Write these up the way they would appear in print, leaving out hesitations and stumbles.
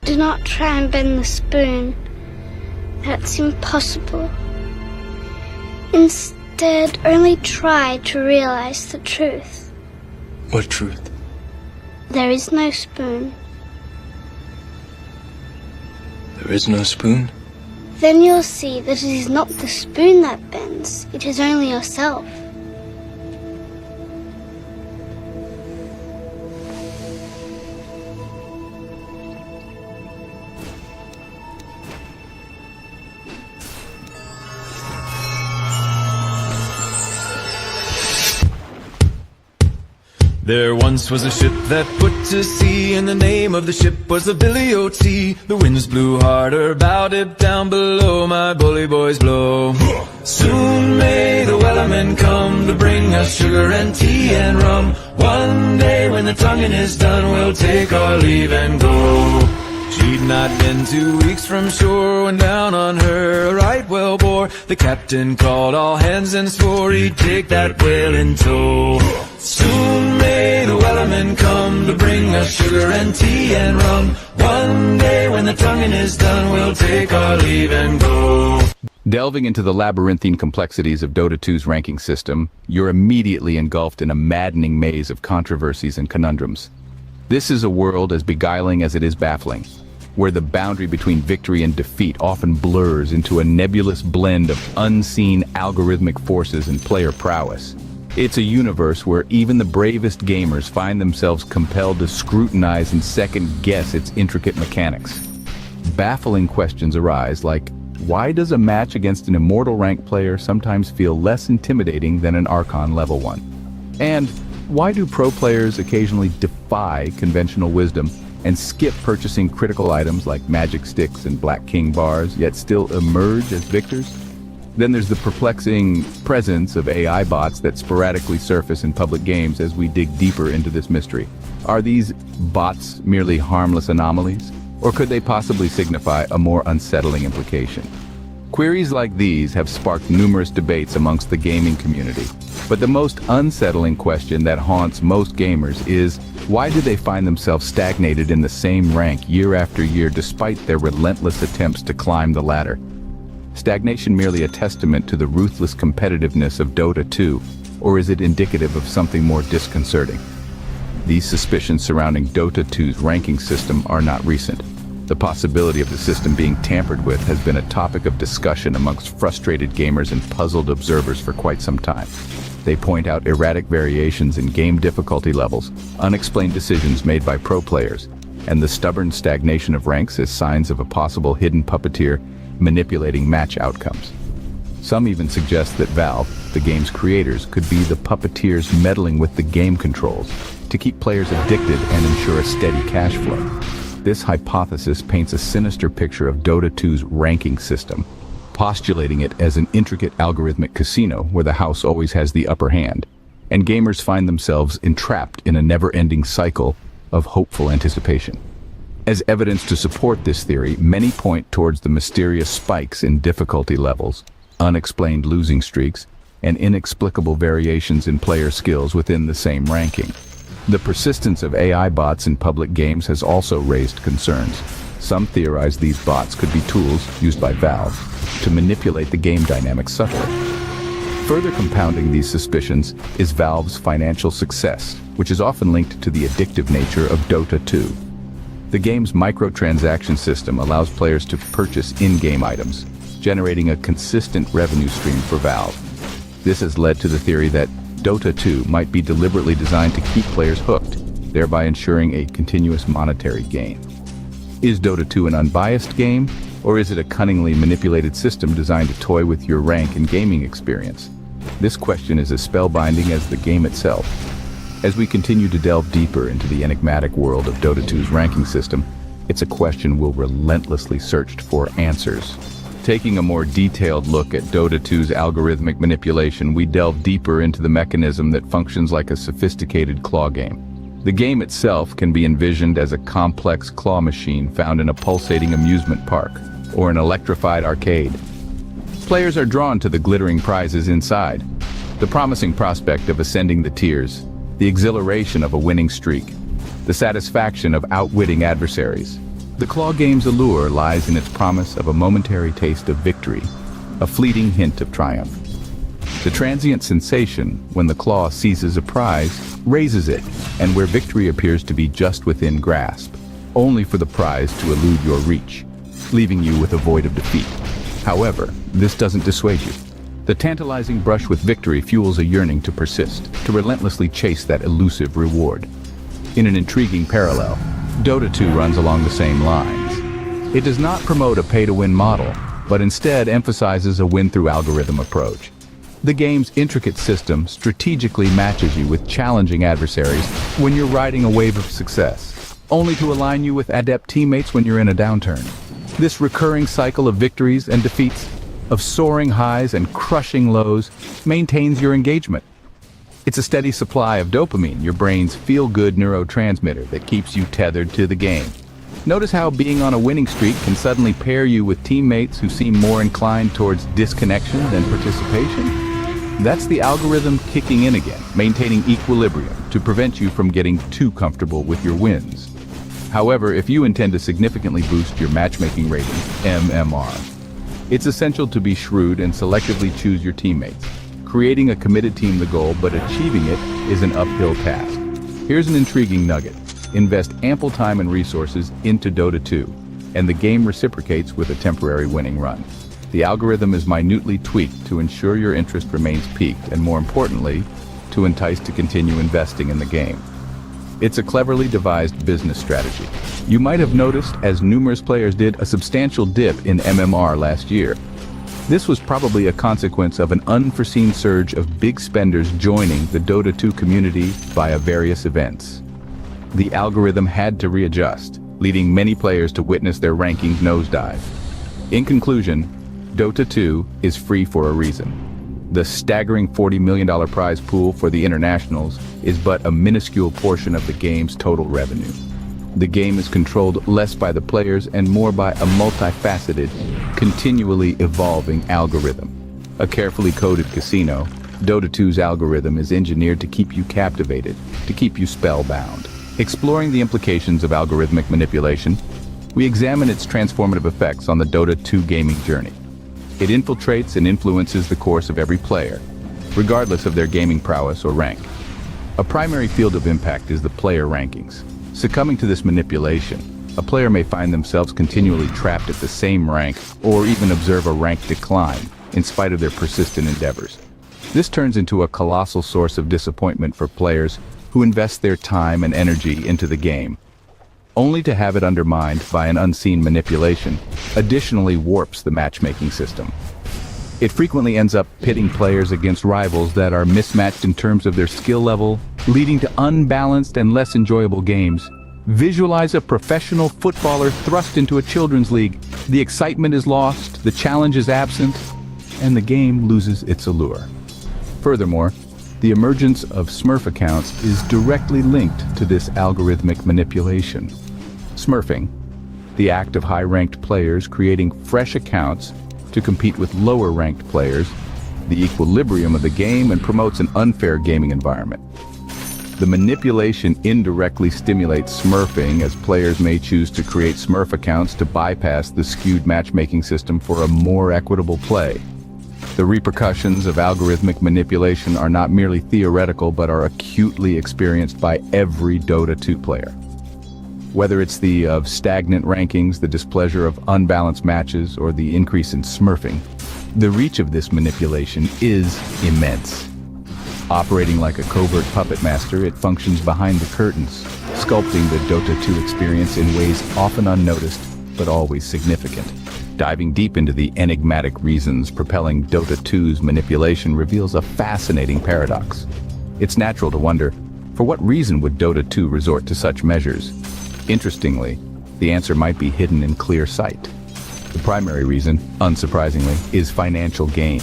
Do not try and bend the spoon. That's impossible. Instead, only try to realize the truth. What truth? There is no spoon. There is no spoon? Then you'll see that it is not the spoon that bends, it is only yourself. There once was a ship that put to sea, and the name of the ship was the Billy O.T. The winds blew harder, bowed it down below, my bully boys blow. Soon may the wellermen come to bring us sugar and tea and rum. One day when the tonguing is done, we'll take our leave and go. She'd not been 2 weeks from shore when down on her a right whale bore. The captain called all hands and swore he'd take that whale in tow. Soon may the wellermen come to bring us sugar and tea and rum. One day when the tonguing is done, we'll take our leave and go. Delving into the labyrinthine complexities of Dota 2's ranking system, you're immediately engulfed in a maddening maze of controversies and conundrums. This is a world as beguiling as it is baffling, where the boundary between victory and defeat often blurs into a nebulous blend of unseen algorithmic forces and player prowess. It's a universe where even the bravest gamers find themselves compelled to scrutinize and second-guess its intricate mechanics. Baffling questions arise like, why does a match against an Immortal rank player sometimes feel less intimidating than an Archon level 1? And why do pro players occasionally defy conventional wisdom and skip purchasing critical items like magic sticks and Black King bars, yet still emerge as victors? Then there's the perplexing presence of AI bots that sporadically surface in public games as we dig deeper into this mystery. Are these bots merely harmless anomalies, or could they possibly signify a more unsettling implication? Queries like these have sparked numerous debates amongst the gaming community, but the most unsettling question that haunts most gamers is, why do they find themselves stagnated in the same rank year after year despite their relentless attempts to climb the ladder? Stagnation merely a testament to the ruthless competitiveness of Dota 2, or is it indicative of something more disconcerting? These suspicions surrounding Dota 2's ranking system are not recent. The possibility of the system being tampered with has been a topic of discussion amongst frustrated gamers and puzzled observers for quite some time. They point out erratic variations in game difficulty levels, unexplained decisions made by pro players, and the stubborn stagnation of ranks as signs of a possible hidden puppeteer manipulating match outcomes. Some even suggest that Valve, the game's creators, could be the puppeteers meddling with the game controls to keep players addicted and ensure a steady cash flow. This hypothesis paints a sinister picture of Dota 2's ranking system, postulating it as an intricate algorithmic casino where the house always has the upper hand, and gamers find themselves entrapped in a never-ending cycle of hopeful anticipation. As evidence to support this theory, many point towards the mysterious spikes in difficulty levels, unexplained losing streaks, and inexplicable variations in player skills within the same ranking. The persistence of AI bots in public games has also raised concerns. Some theorize these bots could be tools used by Valve to manipulate the game dynamics subtly. Further compounding these suspicions is Valve's financial success, which is often linked to the addictive nature of Dota 2. The game's microtransaction system allows players to purchase in-game items, generating a consistent revenue stream for Valve. This has led to the theory that Dota 2 might be deliberately designed to keep players hooked, thereby ensuring a continuous monetary gain. Is Dota 2 an unbiased game, or is it a cunningly manipulated system designed to toy with your rank and gaming experience? This question is as spellbinding as the game itself. As we continue to delve deeper into the enigmatic world of Dota 2's ranking system, it's a question we'll relentlessly search for answers. Taking a more detailed look at Dota 2's algorithmic manipulation, we delve deeper into the mechanism that functions like a sophisticated claw game. The game itself can be envisioned as a complex claw machine found in a pulsating amusement park or an electrified arcade. Players are drawn to the glittering prizes inside, the promising prospect of ascending the tiers, the exhilaration of a winning streak, the satisfaction of outwitting adversaries. The claw game's allure lies in its promise of a momentary taste of victory, a fleeting hint of triumph. The transient sensation, when the claw seizes a prize, raises it, and where victory appears to be just within grasp, only for the prize to elude your reach, leaving you with a void of defeat. However, this doesn't dissuade you. The tantalizing brush with victory fuels a yearning to persist, to relentlessly chase that elusive reward. In an intriguing parallel, Dota 2 runs along the same lines. It does not promote a pay-to-win model, but instead emphasizes a win-through-algorithm approach. The game's intricate system strategically matches you with challenging adversaries when you're riding a wave of success, only to align you with adept teammates when you're in a downturn. This recurring cycle of victories and defeats, of soaring highs and crushing lows, maintains your engagement. It's a steady supply of dopamine, your brain's feel-good neurotransmitter that keeps you tethered to the game. Notice how being on a winning streak can suddenly pair you with teammates who seem more inclined towards disconnection than participation? That's the algorithm kicking in again, maintaining equilibrium to prevent you from getting too comfortable with your wins. However, if you intend to significantly boost your matchmaking rating, MMR, it's essential to be shrewd and selectively choose your teammates. Creating a committed team the goal, but achieving it is an uphill task. Here's an intriguing nugget. Invest ample time and resources into Dota 2, and the game reciprocates with a temporary winning run. The algorithm is minutely tweaked to ensure your interest remains piqued, and more importantly, to entice to continue investing in the game. It's a cleverly devised business strategy. You might have noticed, as numerous players did, a substantial dip in MMR last year. This was probably a consequence of an unforeseen surge of big spenders joining the Dota 2 community via various events. The algorithm had to readjust, leading many players to witness their rankings nosedive. In conclusion, Dota 2 is free for a reason. The staggering $40 million prize pool for the internationals is but a minuscule portion of the game's total revenue. The game is controlled less by the players and more by a multifaceted, continually evolving algorithm. A carefully coded casino, Dota 2's algorithm is engineered to keep you captivated, to keep you spellbound. Exploring the implications of algorithmic manipulation, we examine its transformative effects on the Dota 2 gaming journey. It infiltrates and influences the course of every player, regardless of their gaming prowess or rank. A primary field of impact is the player rankings. Succumbing to this manipulation, a player may find themselves continually trapped at the same rank or even observe a rank decline in spite of their persistent endeavors. This turns into a colossal source of disappointment for players who invest their time and energy into the game, only to have it undermined by an unseen manipulation, additionally warps the matchmaking system. It frequently ends up pitting players against rivals that are mismatched in terms of their skill level, leading to unbalanced and less enjoyable games. Visualize a professional footballer thrust into a children's league. The excitement is lost, the challenge is absent, and the game loses its allure. Furthermore, the emergence of Smurf accounts is directly linked to this algorithmic manipulation. Smurfing, the act of high-ranked players creating fresh accounts to compete with lower-ranked players, the equilibrium of the game, and promotes an unfair gaming environment. The manipulation indirectly stimulates smurfing, as players may choose to create Smurf accounts to bypass the skewed matchmaking system for a more equitable play. The repercussions of algorithmic manipulation are not merely theoretical but are acutely experienced by every Dota 2 player. Whether it's the stagnant rankings, the displeasure of unbalanced matches, or the increase in smurfing, the reach of this manipulation is immense. Operating like a covert puppet master, it functions behind the curtains, sculpting the Dota 2 experience in ways often unnoticed but always significant. Diving deep into the enigmatic reasons propelling Dota 2's manipulation reveals a fascinating paradox. It's natural to wonder, for what reason would Dota 2 resort to such measures? Interestingly, the answer might be hidden in clear sight. The primary reason, unsurprisingly, is financial gain.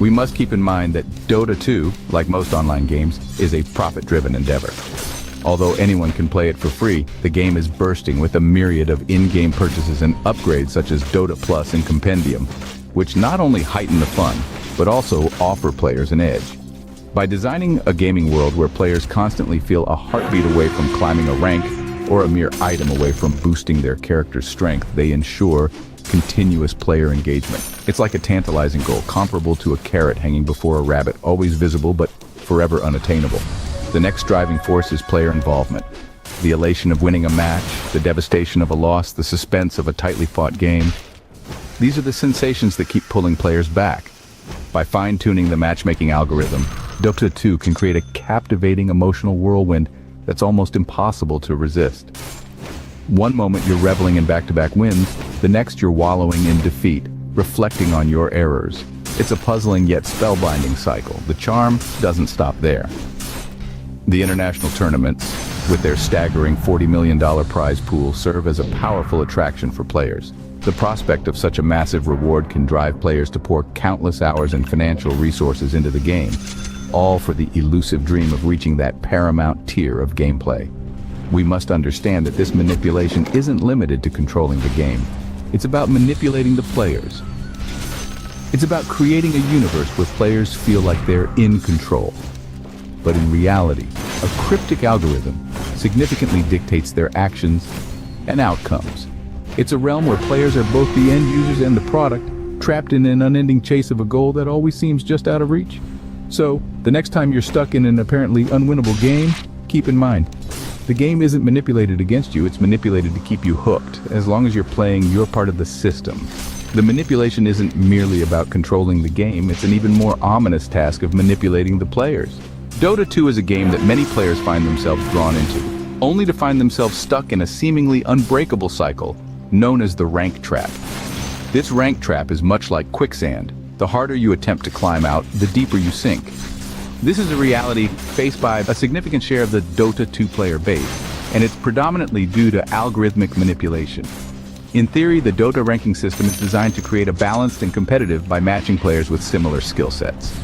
We must keep in mind that Dota 2, like most online games, is a profit-driven endeavor. Although anyone can play it for free, the game is bursting with a myriad of in-game purchases and upgrades such as Dota Plus and Compendium, which not only heighten the fun, but also offer players an edge. By designing a gaming world where players constantly feel a heartbeat away from climbing a rank, or a mere item away from boosting their character's strength. They ensure continuous player engagement. It's like a tantalizing goal, comparable to a carrot hanging before a rabbit, always visible but forever unattainable. The next driving force is player involvement. The elation of winning a match, the devastation of a loss, the suspense of a tightly fought game. These are the sensations that keep pulling players back. By fine-tuning the matchmaking algorithm, Dota 2 can create a captivating emotional whirlwind that's almost impossible to resist. One moment you're reveling in back-to-back wins, the next you're wallowing in defeat, reflecting on your errors. It's a puzzling yet spellbinding cycle. The charm doesn't stop there. The international tournaments, with their staggering $40 million prize pool, serve as a powerful attraction for players. The prospect of such a massive reward can drive players to pour countless hours and financial resources into the game, all for the elusive dream of reaching that paramount tier of gameplay. We must understand that this manipulation isn't limited to controlling the game. It's about manipulating the players. It's about creating a universe where players feel like they're in control. But in reality, a cryptic algorithm significantly dictates their actions and outcomes. It's a realm where players are both the end users and the product, trapped in an unending chase of a goal that always seems just out of reach. So, the next time you're stuck in an apparently unwinnable game, keep in mind, the game isn't manipulated against you, it's manipulated to keep you hooked, as long as you're playing your part of the system. The manipulation isn't merely about controlling the game, it's an even more ominous task of manipulating the players. Dota 2 is a game that many players find themselves drawn into, only to find themselves stuck in a seemingly unbreakable cycle known as the rank trap. This rank trap is much like quicksand. The harder you attempt to climb out, the deeper you sink. This is a reality faced by a significant share of the Dota 2 player base, and it's predominantly due to algorithmic manipulation. In theory, the Dota ranking system is designed to create a balanced and competitive by matching players with similar skill sets.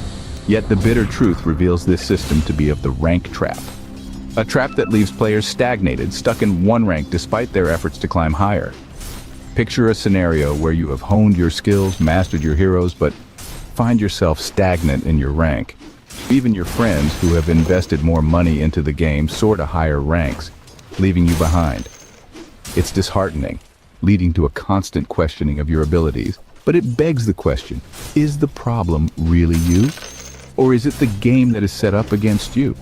Yet the bitter truth reveals this system to be of the rank trap. A trap that leaves players stagnated, stuck in one rank despite their efforts to climb higher. Picture a scenario where you have honed your skills, mastered your heroes, but find yourself stagnant in your rank. Even your friends who have invested more money into the game soar to higher ranks, leaving you behind. It's disheartening, leading to a constant questioning of your abilities. But it begs the question, is the problem really you? Or is it the game that is set up against you?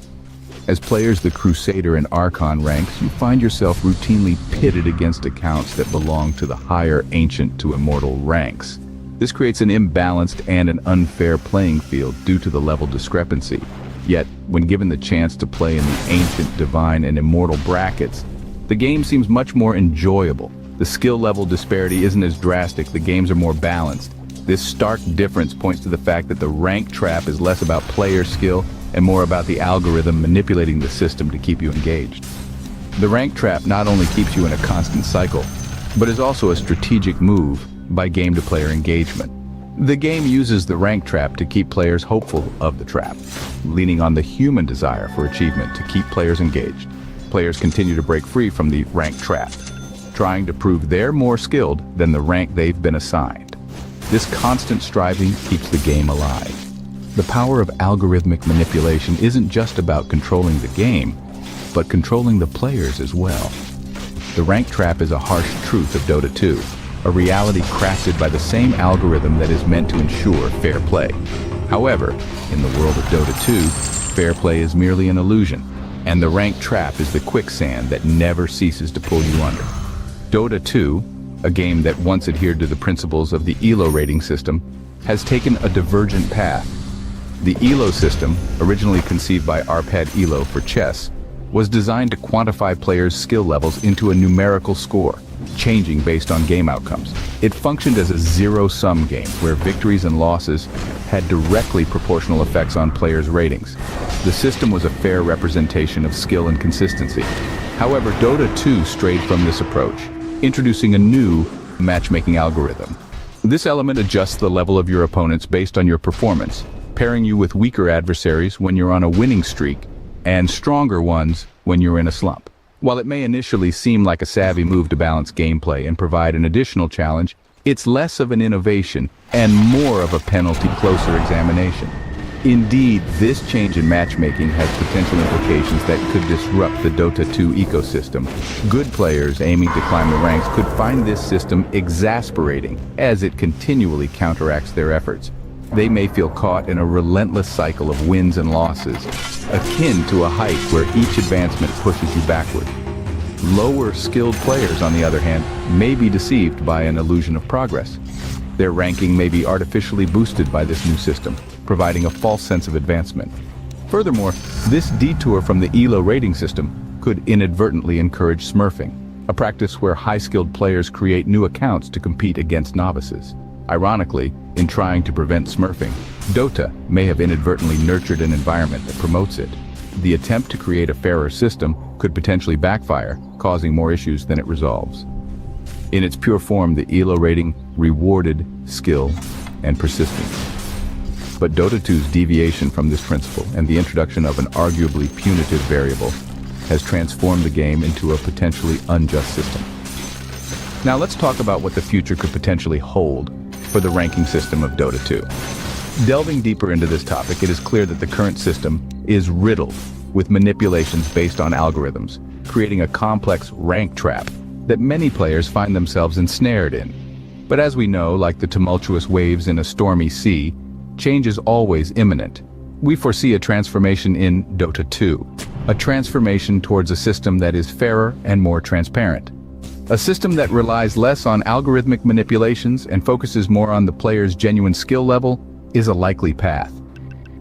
As players the Crusader and Archon ranks, you find yourself routinely pitted against accounts that belong to the higher Ancient to Immortal ranks. This creates an imbalanced and an unfair playing field due to the level discrepancy. Yet, when given the chance to play in the Ancient, Divine, and Immortal brackets, the game seems much more enjoyable. The skill level disparity isn't as drastic, the games are more balanced. This stark difference points to the fact that the rank trap is less about player skill and more about the algorithm manipulating the system to keep you engaged. The rank trap not only keeps you in a constant cycle, but is also a strategic move by game-to-player engagement. The game uses the rank trap to keep players hopeful of the trap, leaning on the human desire for achievement to keep players engaged. Players continue to break free from the rank trap, trying to prove they're more skilled than the rank they've been assigned. This constant striving keeps the game alive. The power of algorithmic manipulation isn't just about controlling the game, but controlling the players as well. The rank trap is a harsh truth of Dota 2, a reality crafted by the same algorithm that is meant to ensure fair play. However, in the world of Dota 2, fair play is merely an illusion, and the rank trap is the quicksand that never ceases to pull you under. Dota 2, a game that once adhered to the principles of the ELO rating system, has taken a divergent path. The ELO system, originally conceived by Arpad ELO for chess, was designed to quantify players' skill levels into a numerical score, changing based on game outcomes. It functioned as a zero-sum game where victories and losses had directly proportional effects on players' ratings. The system was a fair representation of skill and consistency. However, Dota 2 strayed from this approach, introducing a new matchmaking algorithm. This element adjusts the level of your opponents based on your performance, pairing you with weaker adversaries when you're on a winning streak and stronger ones when you're in a slump. While it may initially seem like a savvy move to balance gameplay and provide an additional challenge, it's less of an innovation and more of a penalty closer examination. Indeed, this change in matchmaking has potential implications that could disrupt the Dota 2 ecosystem. Good players aiming to climb the ranks could find this system exasperating as it continually counteracts their efforts. They may feel caught in a relentless cycle of wins and losses, akin to a hike where each advancement pushes you backward. Lower skilled players, on the other hand, may be deceived by an illusion of progress. Their ranking may be artificially boosted by this new system, providing a false sense of advancement. Furthermore, this detour from the ELO rating system could inadvertently encourage smurfing, a practice where high-skilled players create new accounts to compete against novices. Ironically, in trying to prevent smurfing, Dota may have inadvertently nurtured an environment that promotes it. The attempt to create a fairer system could potentially backfire, causing more issues than it resolves. In its pure form, the ELO rating rewarded skill and persistence. But Dota 2's deviation from this principle and the introduction of an arguably punitive variable has transformed the game into a potentially unjust system. Now let's talk about what the future could potentially hold for the ranking system of Dota 2. Delving deeper into this topic, it is clear that the current system is riddled with manipulations based on algorithms, creating a complex rank trap that many players find themselves ensnared in. But as we know, like the tumultuous waves in a stormy sea, change is always imminent. We foresee a transformation in Dota 2, a transformation towards a system that is fairer and more transparent. A system that relies less on algorithmic manipulations and focuses more on the player's genuine skill level is a likely path.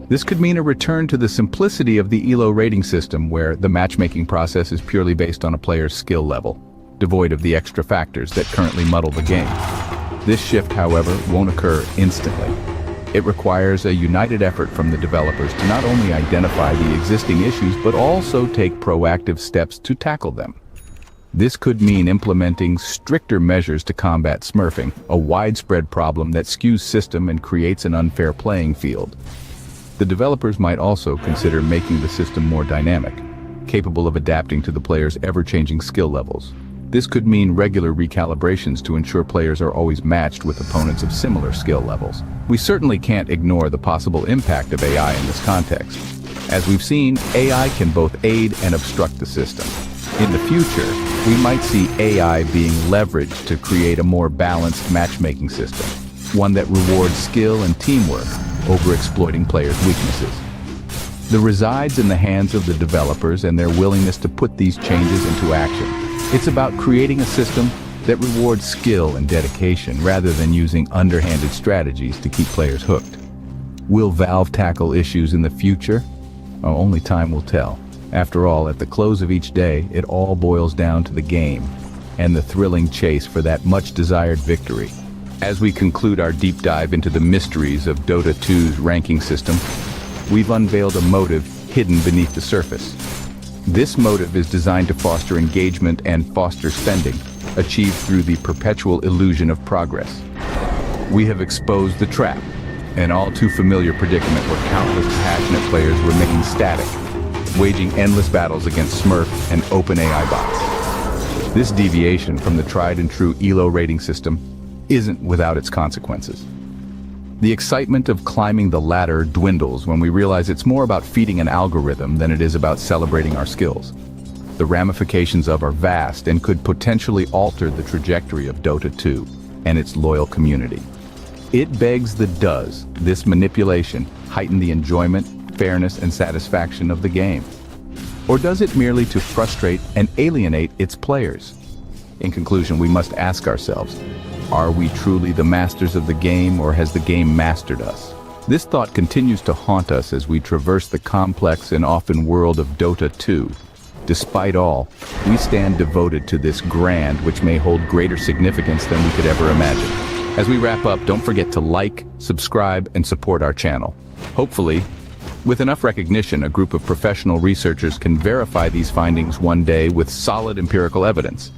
This could mean a return to the simplicity of the ELO rating system, where the matchmaking process is purely based on a player's skill level, devoid of the extra factors that currently muddle the game. This shift, however, won't occur instantly. It requires a united effort from the developers to not only identify the existing issues, but also take proactive steps to tackle them. This could mean implementing stricter measures to combat smurfing, a widespread problem that skews system and creates an unfair playing field. The developers might also consider making the system more dynamic, capable of adapting to the player's ever-changing skill levels. This could mean regular recalibrations to ensure players are always matched with opponents of similar skill levels. We certainly can't ignore the possible impact of AI in this context. As we've seen, AI can both aid and obstruct the system. In the future, we might see AI being leveraged to create a more balanced matchmaking system, one that rewards skill and teamwork over exploiting players' weaknesses. The resides in the hands of the developers and their willingness to put these changes into action. It's about creating a system that rewards skill and dedication rather than using underhanded strategies to keep players hooked. Will Valve tackle issues in the future? Only time will tell. After all, at the close of each day, it all boils down to the game and the thrilling chase for that much-desired victory. As we conclude our deep dive into the mysteries of Dota 2's ranking system, we've unveiled a motive hidden beneath the surface. This motive is designed to foster engagement and foster spending, achieved through the perpetual illusion of progress. We have exposed the trap, an all too familiar predicament where countless passionate players remain static, waging endless battles against Smurf and OpenAI bots. This deviation from the tried and true ELO rating system isn't without its consequences. The excitement of climbing the ladder dwindles when we realize it's more about feeding an algorithm than it is about celebrating our skills. The ramifications of are vast and could potentially alter the trajectory of Dota 2 and its loyal community. It begs the does this manipulation heighten the enjoyment, fairness, and satisfaction of the game? Or does it merely to frustrate and alienate its players? In conclusion, we must ask ourselves, are we truly the masters of the game, or has the game mastered us? This thought continues to haunt us as we traverse the complex and often world of Dota 2. Despite all, we stand devoted to this grand, which may hold greater significance than we could ever imagine. As we wrap up, don't forget to like, subscribe, and support our channel. Hopefully, with enough recognition, a group of professional researchers can verify these findings one day with solid empirical evidence.